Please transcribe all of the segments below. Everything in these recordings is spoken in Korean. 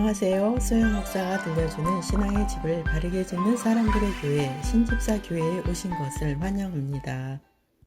안녕하세요. 소영 목사가 들려주는 신앙의 집을 바르게 짓는 사람들의 교회 신집사 교회에 오신 것을 환영합니다.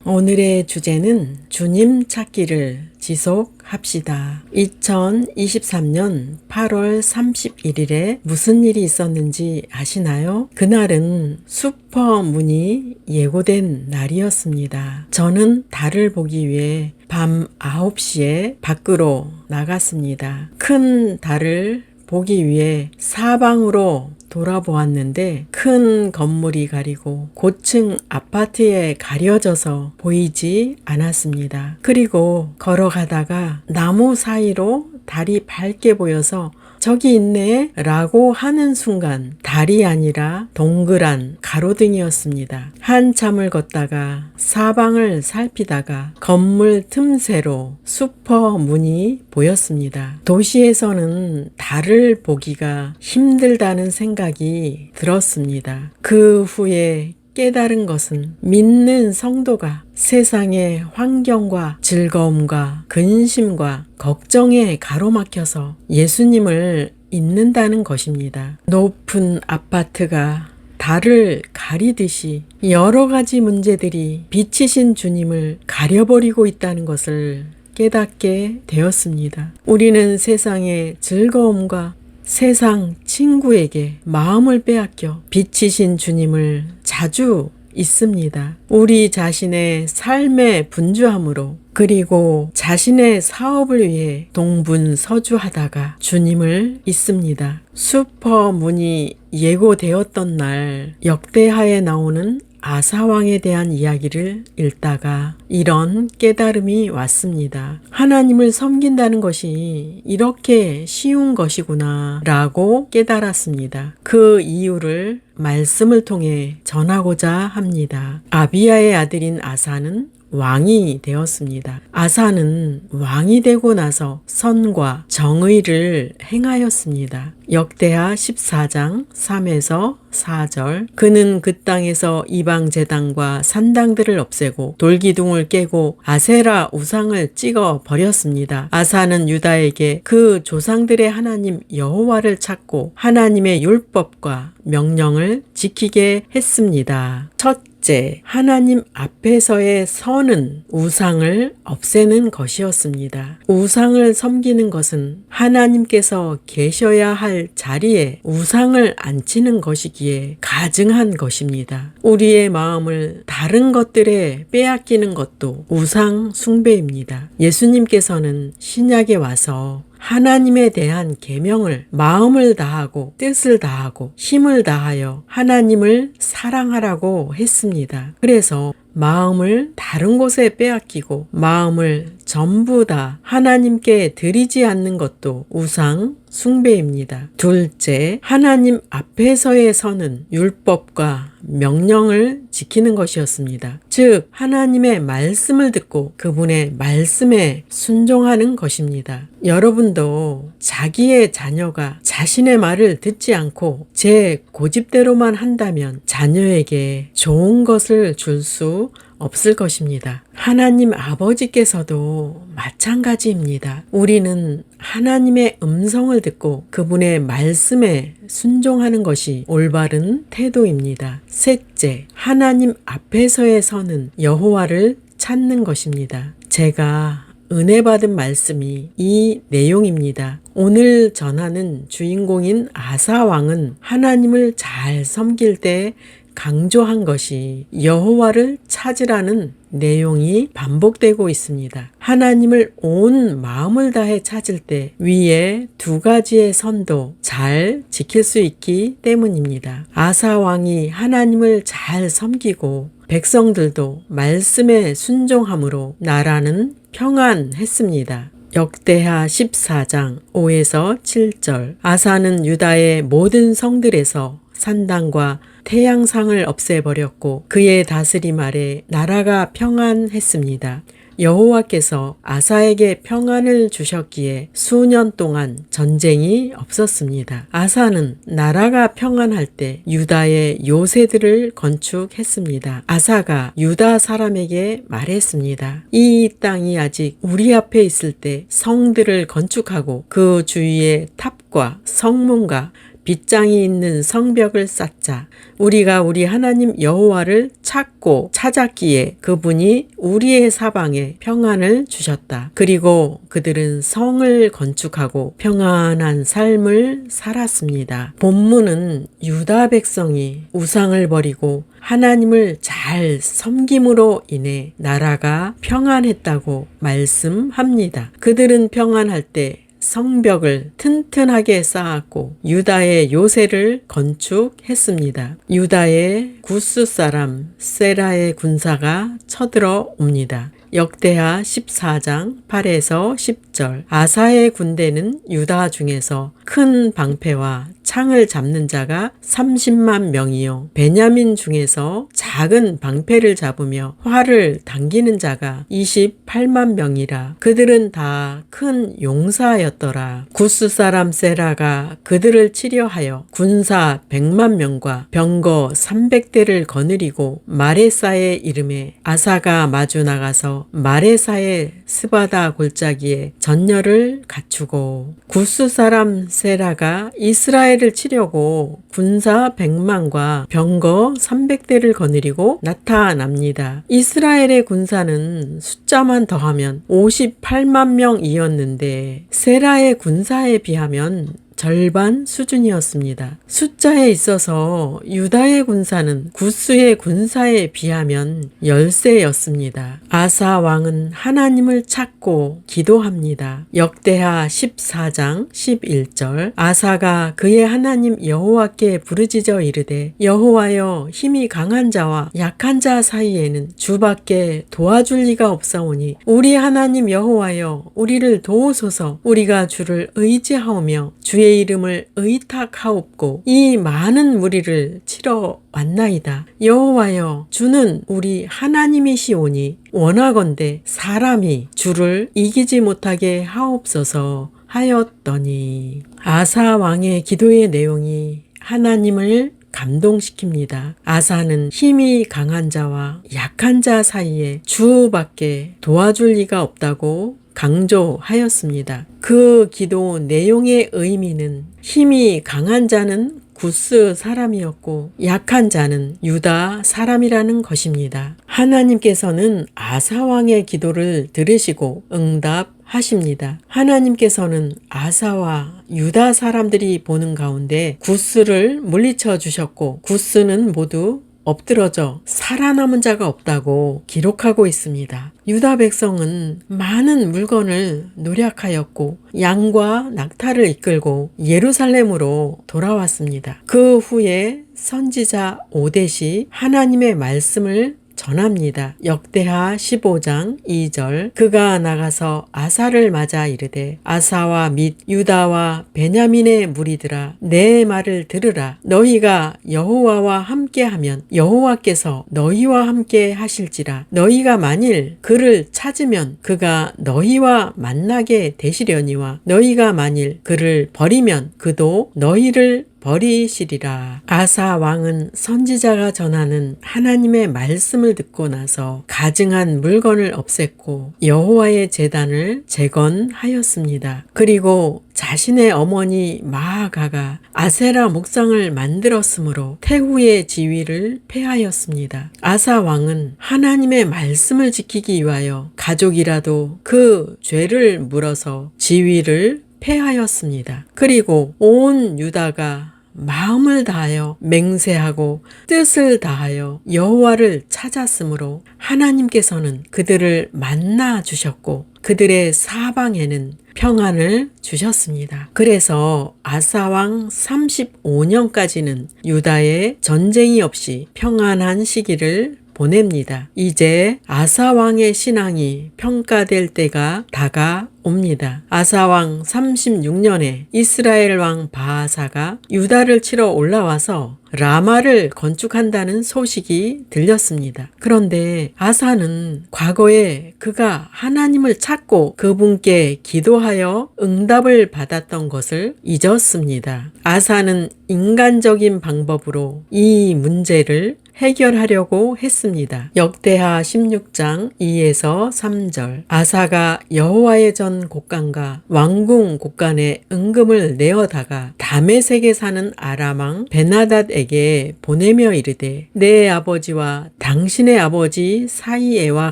오늘의 주제는 주님 찾기를 지속합시다. 2023년 8월 31일에 무슨 일이 있었는지 아시나요? 그날은 슈퍼문이 예고된 날이었습니다. 저는 달을 보기 위해 밤 9시에 밖으로 나갔습니다. 큰 달을 보기 위해 사방으로 돌아보았는데 큰 건물이 가리고 고층 아파트에 가려져서 보이지 않았습니다. 그리고 걸어가다가 나무 사이로 달이 밝게 보여서 저기 있네 라고 하는 순간 달이 아니라 동그란 가로등이었습니다. 한참을 걷다가 사방을 살피다가 건물 틈새로 슈퍼문이 보였습니다. 도시에서는 달을 보기가 힘들다는 생각이 들었습니다. 그 후에 깨달은 것은 믿는 성도가 세상의 환경과 즐거움과 근심과 걱정에 가로막혀서 예수님을 잊는다는 것입니다. 높은 아파트가 달을 가리듯이 여러 가지 문제들이 빛이신 주님을 가려버리고 있다는 것을 깨닫게 되었습니다. 우리는 세상의 즐거움과 세상 친구에게 마음을 빼앗겨 빛이신 주님을 자주 잊습니다. 우리 자신의 삶의 분주함으로 그리고 자신의 사업을 위해 동분서주하다가 주님을 잊습니다. 슈퍼문이 예고되었던 날 역대하에 나오는 아사왕에 대한 이야기를 읽다가 이런 깨달음이 왔습니다. 하나님을 섬긴다는 것이 이렇게 쉬운 것이구나 라고 깨달았습니다. 그 이유를 말씀을 통해 전하고자 합니다. 아비야의 아들인 아사는 왕이 되었습니다. 아사는 왕이 되고 나서 선과 정의를 행하였습니다. 역대하 14장 3에서 4절 그는 그 땅에서 이방 제단과 산당들을 없애고 돌기둥을 깨고 아세라 우상을 찍어 버렸습니다. 아사는 유다에게 그 조상들의 하나님 여호와를 찾고 하나님의 율법과 명령을 지키게 했습니다. 첫째, 하나님 앞에서의 선은 우상을 없애는 것이었습니다. 우상을 섬기는 것은 하나님께서 계셔야 할 자리에 우상을 앉히는 것이기에 가증한 것입니다. 우리의 마음을 다른 것들에 빼앗기는 것도 우상 숭배입니다. 예수님께서는 신약에 와서 하나님에 대한 계명을 마음을 다하고 뜻을 다하고 힘을 다하여 하나님을 사랑하라고 했습니다. 그래서 마음을 다른 곳에 빼앗기고 마음을 전부 다 하나님께 드리지 않는 것도 우상 숭배입니다. 둘째, 하나님 앞에서의 선은 율법과 명령을 지키는 것이었습니다. 즉 하나님의 말씀을 듣고 그분의 말씀에 순종하는 것입니다. 여러분도 자기의 자녀가 자신의 말을 듣지 않고 제 고집대로만 한다면 자녀에게 좋은 것을 줄 수 없을 것입니다. 하나님 아버지께서도 마찬가지입니다. 우리는 하나님의 음성을 듣고 그분의 말씀에 순종하는 것이 올바른 태도입니다. 셋째, 하나님 앞에서의 선은 여호와를 찾는 것입니다. 제가 은혜 받은 말씀이 이 내용입니다. 오늘 전하는 주인공인 아사 왕은 하나님을 잘 섬길 때 강조한 것이 여호와를 찾으라는 내용이 반복되고 있습니다. 하나님을 온 마음을 다해 찾을 때 위에 두 가지의 선도 잘 지킬 수 있기 때문입니다. 아사 왕이 하나님을 잘 섬기고 백성들도 말씀에 순종함으로 나라는 평안했습니다. 역대하 14장 5에서 7절 아사는 유다의 모든 성들에서 산당과 태양상을 없애버렸고 그의 다스림 아래 나라가 평안했습니다. 여호와께서 아사에게 평안을 주셨기에 수년 동안 전쟁이 없었습니다. 아사는 나라가 평안할 때 유다의 요새들을 건축했습니다. 아사가 유다 사람에게 말했습니다. 이 땅이 아직 우리 앞에 있을 때 성들을 건축하고 그 주위에 탑 탑과 성문과 빗장이 있는 성벽을 쌓자. 우리가 우리 하나님 여호와를 찾고 찾았기에 그분이 우리의 사방에 평안을 주셨다. 그리고 그들은 성을 건축하고 평안한 삶을 살았습니다. 본문은 유다 백성이 우상을 버리고 하나님을 잘 섬김으로 인해 나라가 평안했다고 말씀합니다. 그들은 평안할 때 성벽을 튼튼하게 쌓았고 유다의 요새를 건축했습니다. 유다의 구스 사람 세라의 군사가 쳐들어 옵니다. 역대하 14장 8에서 10절. 아사의 군대는 유다 중에서 큰 방패와 창을 잡는 자가 30만 명이요 베냐민 중에서 작은 방패를 잡으며 활을 당기는 자가 28만 명이라. 그들은 다 큰 용사였더라. 구스 사람 세라가 그들을 치려하여 군사 100만 명과 병거 300대를 거느리고 마레사의 이름에 아사가 마주 나가서 마레사의 스바다 골짜기에 전열을 갖추고. 구스 사람 세라가 이스라엘을 치려고 군사 100만과 병거 300대를 거느리고 나타납니다. 이스라엘의 군사는 숫자만 더하면 58만 명이었는데 세라의 군사에 비하면 절반 수준이었습니다. 숫자에 있어서 유다의 군사는 구스의 군사에 비하면 열세였습니다. 아사 왕은 하나님을 찾고 기도합니다. 역대하 14장 11절. 아사가 그의 하나님 여호와께 부르짖어 이르되 여호와여 힘이 강한 자와 약한 자 사이에는 주밖에 도와줄 리가 없사오니 우리 하나님 여호와여 우리를 도우소서. 우리가 주를 의지하오며 주의 이름을 의탁하옵고 이 많은 무리를 치러 왔나이다. 여호와여 주는 우리 하나님이시오니 원하건대 사람이 주를 이기지 못하게 하옵소서 하였더니. 아사 왕의 기도의 내용이 하나님을 감동시킵니다. 아사는 힘이 강한 자와 약한 자 사이에 주밖에 도와줄 리가 없다고 강조하였습니다. 그 기도 내용의 의미는 힘이 강한 자는 구스 사람이었고 약한 자는 유다 사람이라는 것입니다. 하나님께서는 아사 왕의 기도를 들으시고 응답하십니다. 하나님께서는 아사와 유다 사람들이 보는 가운데 구스를 물리쳐 주셨고 구스는 모두 엎드러져 살아남은 자가 없다고 기록하고 있습니다. 유다 백성은 많은 물건을 노력하였고 양과 낙타를 이끌고 예루살렘으로 돌아왔습니다. 그 후에 선지자 오뎃이 하나님의 말씀을 전합니다. 역대하 15장 2절. 그가 나가서 아사를 맞아 이르되 아사와 및 유다와 베냐민의 무리들아 내 말을 들으라. 너희가 여호와와 함께하면 여호와께서 너희와 함께 하실지라. 너희가 만일 그를 찾으면 그가 너희와 만나게 되시려니와 너희가 만일 그를 버리면 그도 너희를 버리시리라. 아사 왕은 선지자가 전하는 하나님의 말씀을 듣고 나서 가증한 물건을 없앴고 여호와의 제단을 재건하였습니다. 그리고 자신의 어머니 마아가가 아세라 목상을 만들었으므로 태후의 지위를 폐하였습니다. 아사 왕은 하나님의 말씀을 지키기 위하여 가족이라도 그 죄를 물어서 지위를 폐하였습니다. 그리고 온 유다가 마음을 다하여 맹세하고 뜻을 다하여 여호와를 찾았으므로 하나님께서는 그들을 만나 주셨고 그들의 사방에는 평안을 주셨습니다. 그래서 아사왕 35년까지는 유다에 전쟁이 없이 평안한 시기를 보냅니다. 이제 아사왕의 신앙이 평가될 때가 다가옵니다. 아사왕 36년에 이스라엘 왕 바하사가 유다를 치러 올라와서 라마를 건축한다는 소식이 들렸습니다. 그런데 아사는 과거에 그가 하나님을 찾고 그분께 기도하여 응답을 받았던 것을 잊었습니다. 아사는 인간적인 방법으로 이 문제를 해결하려고 했습니다. 역대하 16장 2에서 3절. 아사가 여호와의 전 곡간과 왕궁 곡간에 은금을 내어다가 다메섹에 사는 아람 왕 베나닷에게 보내며 이르되 내 아버지와 당신의 아버지 사이에와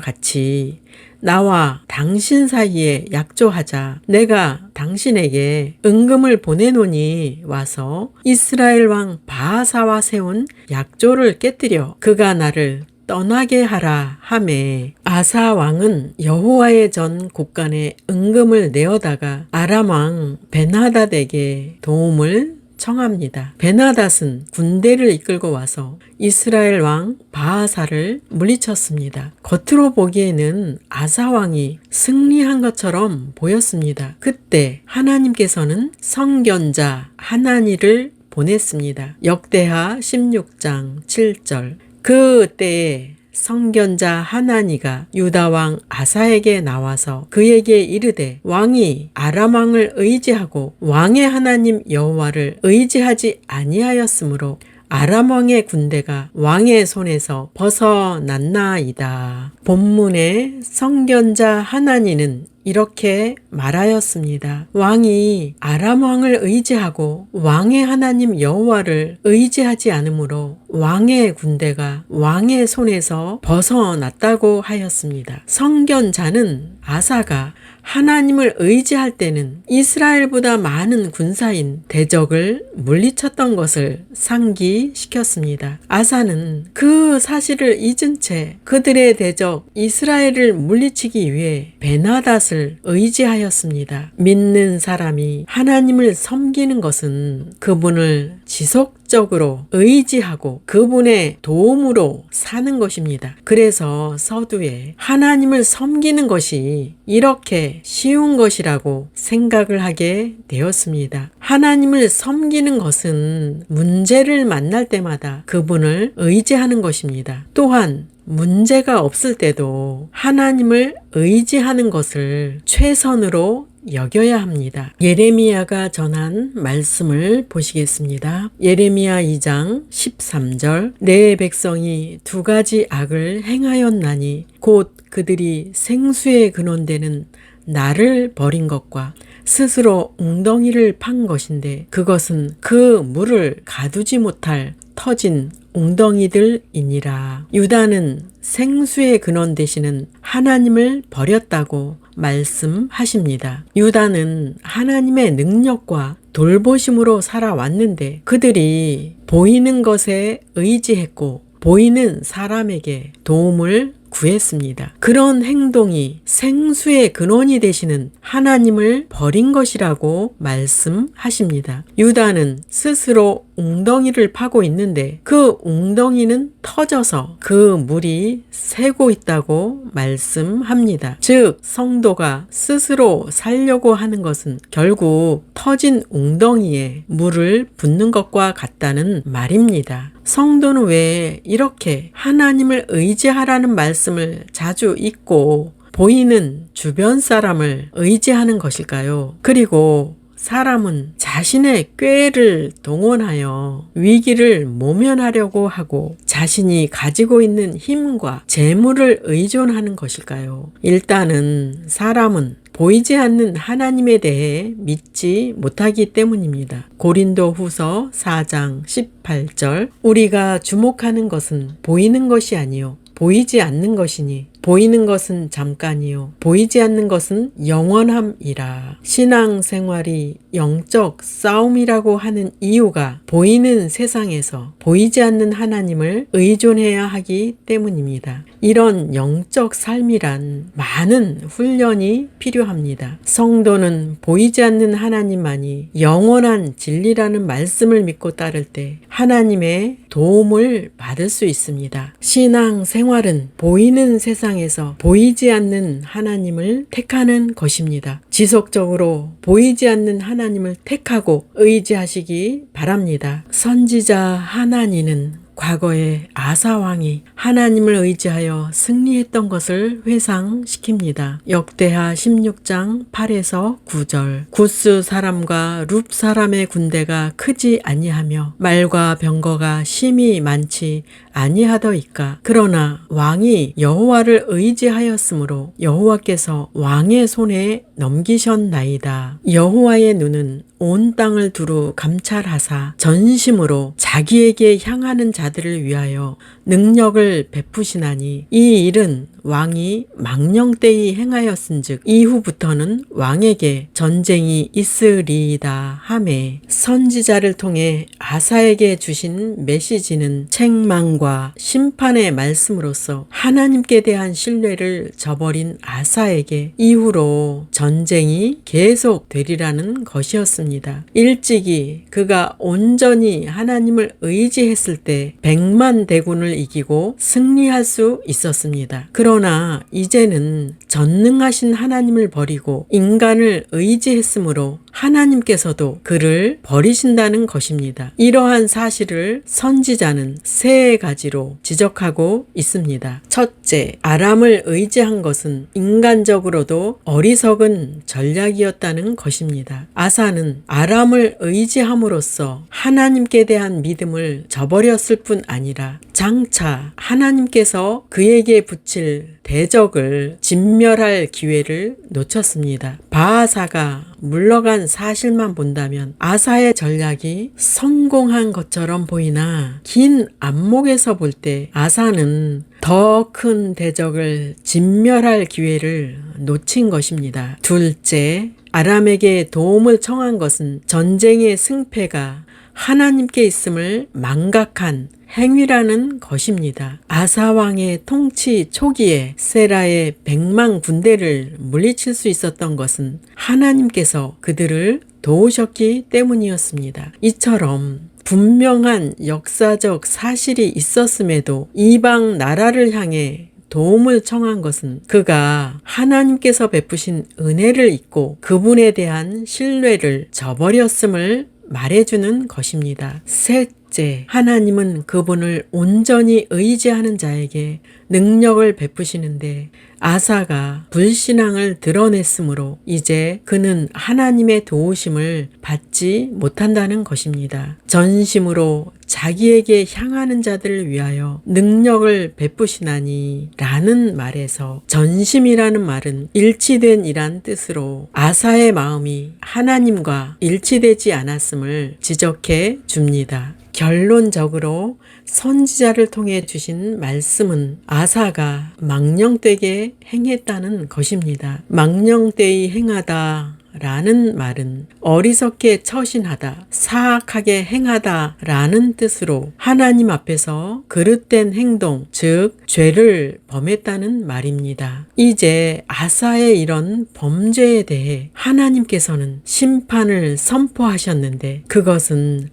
같이 나와 당신 사이에 약조하자. 내가 당신에게 은금을 보내노니 와서 이스라엘 왕 바하사와 세운 약조를 깨뜨려 그가 나를 떠나게 하라 하매 아사 왕은 여호와의 전 곡간에 은금을 내어다가 아람 왕 베나닷에게 도움을 청합니다. 베나닷은 군대를 이끌고 와서 이스라엘 왕 바하사를 물리쳤습니다. 겉으로 보기에는 아사 왕이 승리한 것처럼 보였습니다. 그때 하나님께서는 선견자 하나니를 보냈습니다. 역대하 16장 7절. 그때에 선견자 하나니가 유다 왕 아사에게 나와서 그에게 이르되 왕이 아람 왕을 의지하고 왕의 하나님 여호와를 의지하지 아니하였으므로 아람 왕의 군대가 왕의 손에서 벗어났나이다. 본문의 선견자 하나니는 이렇게 말하였습니다. 왕이 아람 왕을 의지하고 왕의 하나님 여호와를 의지하지 않으므로 왕의 군대가 왕의 손에서 벗어났다고 하였습니다. 선견자는 아사가 하나님을 의지할 때는 이스라엘보다 많은 군사인 대적을 물리쳤던 것을 상기시켰습니다. 아사는 그 사실을 잊은 채 그들의 대적 이스라엘을 물리치기 위해 베나닷을 의지하였습니다. 믿는 사람이 하나님을 섬기는 것은 그분을 지속적으로 의지하고 그분의 도움으로 사는 것입니다. 그래서 서두에 하나님을 섬기는 것이 이렇게 쉬운 것이라고 생각을 하게 되었습니다. 하나님을 섬기는 것은 문제를 만날 때마다 그분을 의지하는 것입니다. 또한 문제가 없을 때도 하나님을 의지하는 것을 최선으로 여겨야 합니다. 예레미야가 전한 말씀을 보시겠습니다. 예레미야 2장 13절. 내 백성이 두 가지 악을 행하였나니 곧 그들이 생수의 근원되는 나를 버린 것과 스스로 웅덩이를 판 것인데 그것은 그 물을 가두지 못할 터진 웅덩이들이니라. 유다는 생수의 근원 되시는 하나님을 버렸다고 말씀하십니다. 유다는 하나님의 능력과 돌보심으로 살아왔는데 그들이 보이는 것에 의지했고 보이는 사람에게 도움을 구했습니다. 그런 행동이 생수의 근원이 되시는 하나님을 버린 것이라고 말씀하십니다. 유다는 스스로 웅덩이를 파고 있는데 그 웅덩이는 터져서 그 물이 새고 있다고 말씀합니다. 즉 성도가 스스로 살려고 하는 것은 결국 터진 웅덩이에 물을 붓는 것과 같다는 말입니다. 성도는 왜 이렇게 하나님을 의지하라는 말씀을 자주 읽고 보이는 주변 사람을 의지하는 것일까요? 그리고 사람은 자신의 꾀를 동원하여 위기를 모면하려고 하고 자신이 가지고 있는 힘과 재물을 의존하는 것일까요? 일단은 사람은 보이지 않는 하나님에 대해 믿지 못하기 때문입니다. 고린도 후서 4장 18절. 우리가 주목하는 것은 보이는 것이 아니요 보이지 않는 것이니 보이는 것은 잠깐이요 보이지 않는 것은 영원함이라. 신앙생활이 영적 싸움이라고 하는 이유가 보이는 세상에서 보이지 않는 하나님을 의존해야 하기 때문입니다. 이런 영적 삶이란 많은 훈련이 필요합니다. 성도는 보이지 않는 하나님만이 영원한 진리라는 말씀을 믿고 따를 때 하나님의 도움을 받을 수 있습니다. 신앙생활은 보이는 세상에서 보이지 않는 하나님을 택하는 것입니다. 지속적으로 보이지 않는 하나님을 택하고 의지하시기 바랍니다. 선지자 하나니는 과거에 아사 왕이 하나님을 의지하여 승리했던 것을 회상시킵니다. 역대하 16장 8에서 9절. 구스 사람과 룹 사람의 군대가 크지 아니하며 말과 병거가 심히 많지 아니하더이까. 그러나 왕이 여호와를 의지하였으므로 여호와께서 왕의 손에 넘기셨나이다. 여호와의 눈은 온 땅을 두루 감찰하사 전심으로 자기에게 향하는 자들을 위하여 능력을 베푸시나니 이 일은 왕이 망령되이 행하였은즉 이후부터는 왕에게 전쟁이 있으리이다 하매 선지자를 통해 아사에게 주신 메시지는 책망과 심판의 말씀으로서 하나님께 대한 신뢰를 저버린 아사에게 이후로 전쟁이 계속되리라는 것이었습니다. 일찍이 그가 온전히 하나님을 의지했을 때 100만 대군을 이기고 승리할 수 있었습니다. 그러나 이제는 전능하신 하나님을 버리고 인간을 의지했으므로 하나님께서도 그를 버리신다는 것입니다. 이러한 사실을 선지자는 세 가지로 지적하고 있습니다. 첫째, 아람을 의지한 것은 인간적으로도 어리석은 전략이었다는 것입니다. 아사는 아람을 의지함으로써 하나님께 대한 믿음을 저버렸을 뿐 아니라 장차 하나님께서 그에게 붙일 대적을 진멸할 기회를 놓쳤습니다. 바하사가 물러간 사실만 본다면 아사의 전략이 성공한 것처럼 보이나 긴 안목에서 볼 때 아사는 더 큰 대적을 진멸할 기회를 놓친 것입니다. 둘째, 아람에게 도움을 청한 것은 전쟁의 승패가 하나님께 있음을 망각한 행위라는 것입니다. 아사 왕의 통치 초기에 세라의 100만 군대를 물리칠 수 있었던 것은 하나님께서 그들을 도우셨기 때문이었습니다. 이처럼 분명한 역사적 사실이 있었음에도 이방 나라를 향해 도움을 청한 것은 그가 하나님께서 베푸신 은혜를 잊고 그분에 대한 신뢰를 저버렸음을 말해주는 것입니다. 셋째, 하나님은 그분을 온전히 의지하는 자에게 능력을 베푸시는데 아사가 불신앙을 드러냈으므로 이제 그는 하나님의 도우심을 받지 못한다는 것입니다. 전심으로 자기에게 향하는 자들을 위하여 능력을 베푸시나니 라는 말에서 전심이라는 말은 일치된 이란 뜻으로 아사의 마음이 하나님과 일치되지 않았음을 지적해 줍니다. 결론적으로 선지자를 통해 주신 말씀은 아사가 망령되게 행했다는 것입니다. 망령되이 행하다 라는 말은 어리석게 처신하다, 사악하게 행하다 라는 뜻으로 하나님 앞에서 그릇된 행동, 즉 죄를 범했다는 말입니다. 이제 아사의 이런 범죄에 대해 하나님께서는 심판을 선포하셨는데 그것은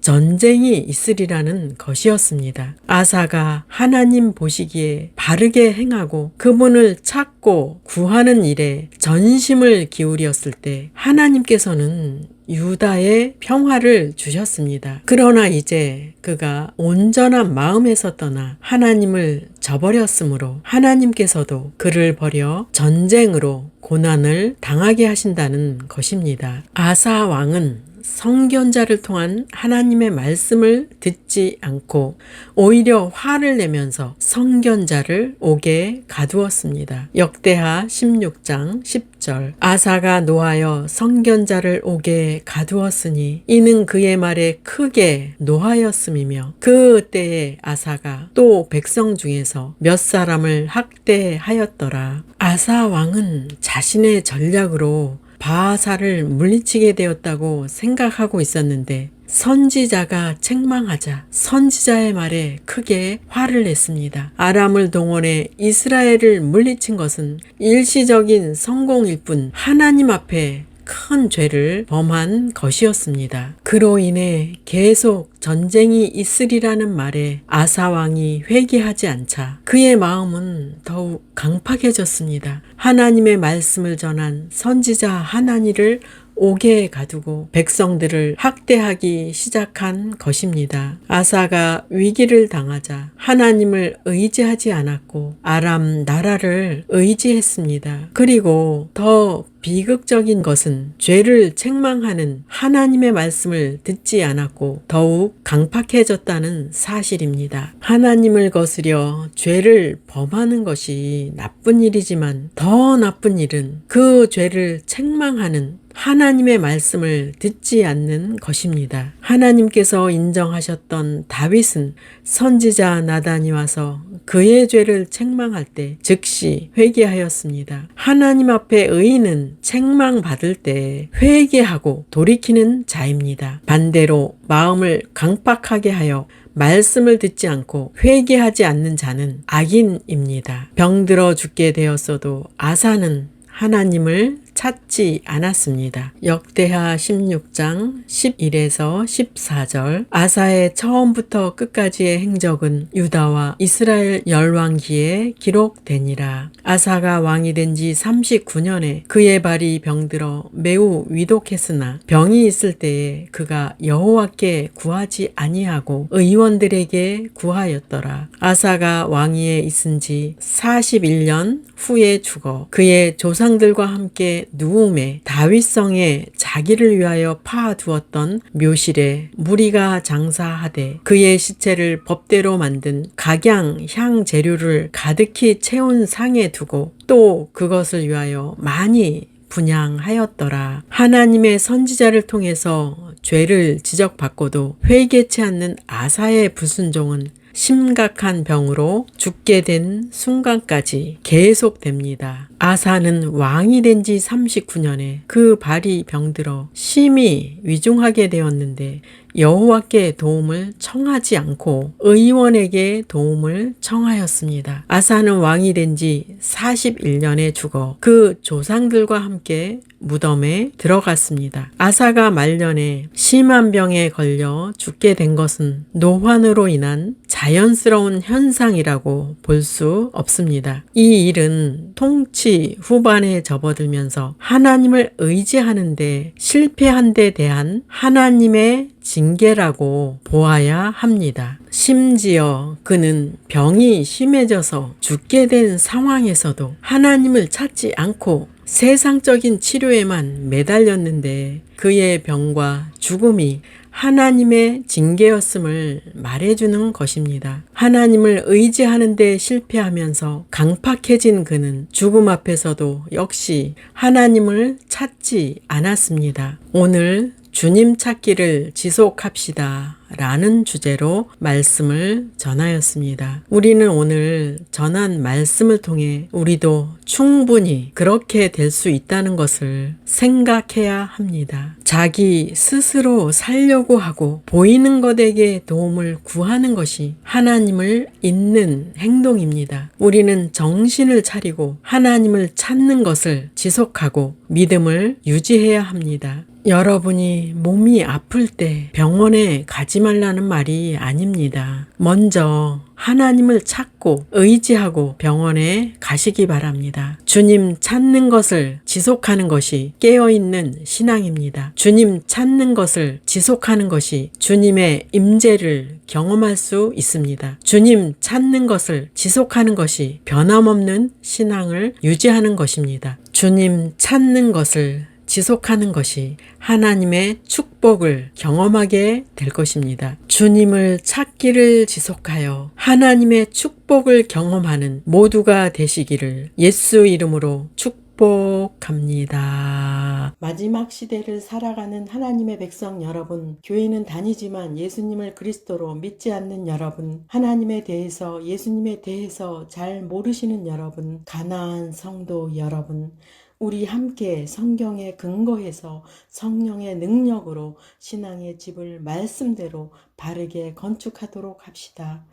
전쟁이 있으리라는 것이었습니다. 아사가 하나님 보시기에 바르게 행하고 그분을 찾고 구하는 일에 전심을 기울였을 때 하나님께서는 유다에 평화를 주셨습니다. 그러나 이제 그가 온전한 마음에서 떠나 하나님을 저버렸으므로 하나님께서도 그를 버려 전쟁으로 고난을 당하게 하신다는 것입니다. 아사 왕은 선견자를 통한 하나님의 말씀을 듣지 않고 오히려 화를 내면서 선견자를 옥에 가두었습니다. 역대하 16장 10절. 아사가 노하여 선견자를 옥에 가두었으니 이는 그의 말에 크게 노하였음이며 그 때에 아사가 또 백성 중에서 몇 사람을 학대하였더라. 아사 왕은 자신의 전략으로 바하사를 물리치게 되었다고 생각하고 있었는데 선지자가 책망하자 선지자의 말에 크게 화를 냈습니다. 아람을 동원해 이스라엘을 물리친 것은 일시적인 성공일 뿐 하나님 앞에 큰 죄를 범한 것이었습니다. 그로 인해 계속 전쟁이 있으리라는 말에 아사 왕이 회개하지 않자 그의 마음은 더욱 강팍해졌습니다. 하나님의 말씀을 전한 선지자 하나니를 옥에 가두고 백성들을 학대하기 시작한 것입니다. 아사가 위기를 당하자 하나님을 의지하지 않았고 아람 나라를 의지했습니다. 그리고 더 비극적인 것은 죄를 책망하는 하나님의 말씀을 듣지 않았고 더욱 강팍해졌다는 사실입니다. 하나님을 거스려 죄를 범하는 것이 나쁜 일이지만 더 나쁜 일은 그 죄를 책망하는 하나님의 말씀을 듣지 않는 것입니다. 하나님께서 인정하셨던 다윗은 선지자 나단이 와서 그의 죄를 책망할 때 즉시 회개하였습니다. 하나님 앞에 의인은 책망받을 때 회개하고 돌이키는 자입니다. 반대로 마음을 강팍하게 하여 말씀을 듣지 않고 회개하지 않는 자는 악인입니다. 병들어 죽게 되었어도 아사는 하나님을 찾지 않았습니다. 역대하 16장 11에서 14절 아사의 처음부터 끝까지의 행적은 유다와 이스라엘 열왕기에 기록되니라. 아사가 왕이 된 지 39년에 그의 발이 병들어 매우 위독했으나 병이 있을 때에 그가 여호와께 구하지 아니하고 의원들에게 구하였더라. 아사가 왕위에 있은 지 41년 후에 죽어 그의 조상들과 함께 누움에 다윗성에 자기를 위하여 파두었던 묘실에 무리가 장사하되 그의 시체를 법대로 만든 각양 향 재료를 가득히 채운 상에 두고 또 그것을 위하여 많이 분향하였더라. 하나님의 선지자를 통해서 죄를 지적받고도 회개치 않는 아사의 불순종은 심각한 병으로 죽게 된 순간까지 계속됩니다. 아사는 왕이 된 지 39년에 그 발이 병들어 심히 위중하게 되었는데 여호와께 도움을 청하지 않고 의원에게 도움을 청하였습니다. 아사는 왕이 된 지 41년에 죽어 그 조상들과 함께 무덤에 들어갔습니다. 아사가 말년에 심한 병에 걸려 죽게 된 것은 노환으로 인한 자연스러운 현상이라고 볼 수 없습니다. 이 일은 통치 후반에 접어들면서 하나님을 의지하는데 실패한 데 대한 하나님의 징계라고 보아야 합니다. 심지어 그는 병이 심해져서 죽게 된 상황에서도 하나님을 찾지 않고 세상적인 치료에만 매달렸는데 그의 병과 죽음이 하나님의 징계였음을 말해주는 것입니다. 하나님을 의지하는 데 실패하면서 강팍해진 그는 죽음 앞에서도 역시 하나님을 찾지 않았습니다. 오늘 주님 찾기를 지속합시다 라는 주제로 말씀을 전하였습니다. 우리는 오늘 전한 말씀을 통해 우리도 충분히 그렇게 될 수 있다는 것을 생각해야 합니다. 자기 스스로 살려고 하고 보이는 것에게 도움을 구하는 것이 하나님을 잊는 행동입니다. 우리는 정신을 차리고 하나님을 찾는 것을 지속하고 믿음을 유지해야 합니다. 여러분이 몸이 아플 때 병원에 가지 말라는 말이 아닙니다. 먼저 하나님을 찾고 의지하고 병원에 가시기 바랍니다. 주님 찾는 것을 지속하는 것이 깨어있는 신앙입니다. 주님 찾는 것을 지속하는 것이 주님의 임재를 경험할 수 있습니다. 주님 찾는 것을 지속하는 것이 변함없는 신앙을 유지하는 것입니다. 주님 찾는 것을 지속하는 것이 하나님의 축복을 경험하게 될 것입니다. 주님을 찾기를 지속하여 하나님의 축복을 경험하는 모두가 되시기를 예수 이름으로 축복합니다. 마지막 시대를 살아가는 하나님의 백성 여러분, 교회는 다니지만 예수님을 그리스도로 믿지 않는 여러분, 하나님에 대해서 예수님에 대해서 잘 모르시는 여러분, 가나안 성도 여러분, 우리 함께 성경에 근거해서 성령의 능력으로 신앙의 집을 말씀대로 바르게 건축하도록 합시다.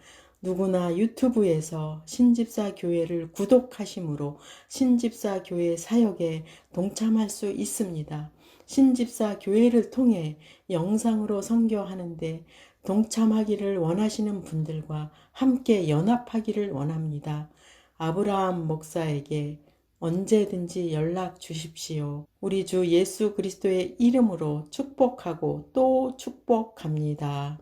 누구나 유튜브에서 신집사 교회를 구독하심으로 신집사 교회 사역에 동참할 수 있습니다. 신집사 교회를 통해 영상으로 선교하는데 동참하기를 원하시는 분들과 함께 연합하기를 원합니다. 아브라함 목사에게 언제든지 연락 주십시오. 우리 주 예수 그리스도의 이름으로 축복하고 또 축복합니다.